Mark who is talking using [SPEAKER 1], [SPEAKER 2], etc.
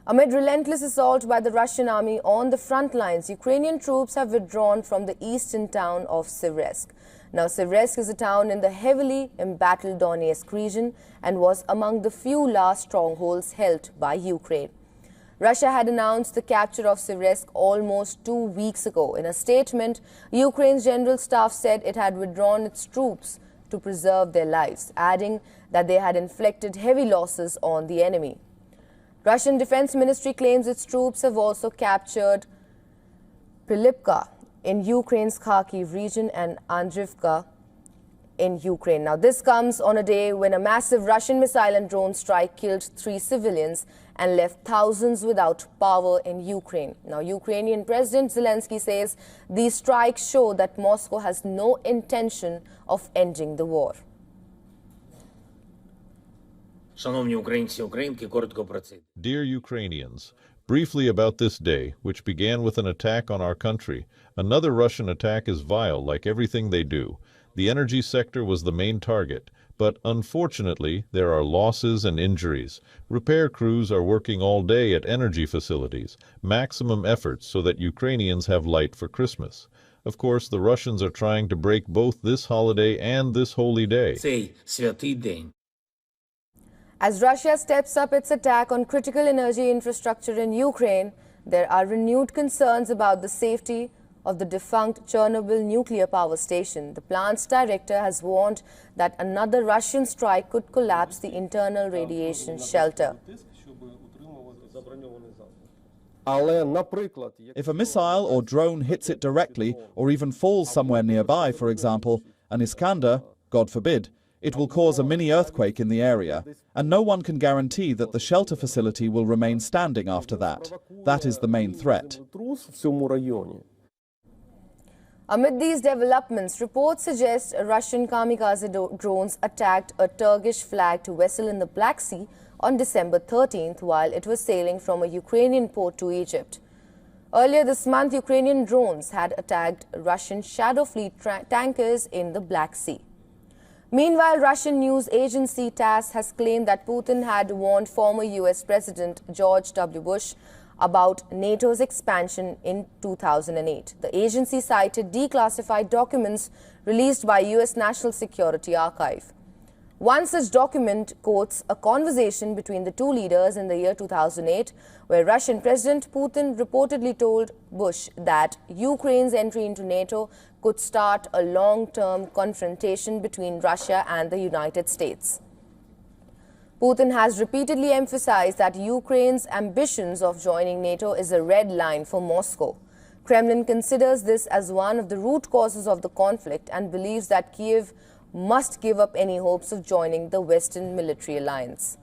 [SPEAKER 1] Amid relentless assault by the Russian army on the front lines, Ukrainian troops have withdrawn from the eastern town of Siversk. Now, Siversk is a town in the heavily embattled Donetsk region and was among the few last strongholds held by Ukraine. Russia had announced the capture of Siversk almost 2 weeks ago. In a statement, Ukraine's general staff said it had withdrawn its troops to preserve their lives, adding that they had inflicted heavy losses on the enemy. Russian Defense Ministry claims its troops have also captured Prilipka in Ukraine's Kharkiv region and Andrivka in Ukraine. Now, this comes on a day when a massive Russian missile and drone strike killed 3 civilians and left thousands without power in Ukraine. Now, Ukrainian President Zelensky says these strikes show that Moscow has no intention of ending the war.
[SPEAKER 2] Dear Ukrainians, briefly about this day, which began with an attack on our country. Another Russian attack is vile, like everything they do. The energy sector was the main target, but unfortunately there are losses and injuries. Repair crews are working all day at energy facilities, maximum efforts so that Ukrainians have light for Christmas. Of course, the Russians are trying to break both this holiday and this holy day.
[SPEAKER 1] As Russia steps up its attack on critical energy infrastructure in Ukraine, there are renewed concerns about the safety of the defunct Chernobyl nuclear power station. The plant's director has warned that another Russian strike could collapse the internal radiation shelter.
[SPEAKER 3] If a missile or drone hits it directly or even falls somewhere nearby, for example, an Iskander, God forbid, it will cause a mini-earthquake in the area, and no one can guarantee that the shelter facility will remain standing after that. That is the main threat.
[SPEAKER 1] Amid these developments, reports suggest Russian kamikaze drones attacked a Turkish-flagged vessel in the Black Sea on December 13th while it was sailing from a Ukrainian port to Egypt. Earlier this month, Ukrainian drones had attacked Russian Shadow Fleet tankers in the Black Sea. Meanwhile, Russian news agency TASS has claimed that Putin had warned former US President George W. Bush about NATO's expansion in 2008. The agency cited declassified documents released by US National Security Archive. One such document quotes a conversation between the two leaders in the year 2008, where Russian President Putin reportedly told Bush that Ukraine's entry into NATO could start a long-term confrontation between Russia and the United States. Putin has repeatedly emphasized that Ukraine's ambitions of joining NATO is a red line for Moscow. Kremlin considers this as one of the root causes of the conflict and believes that Kyiv must give up any hopes of joining the Western military alliance.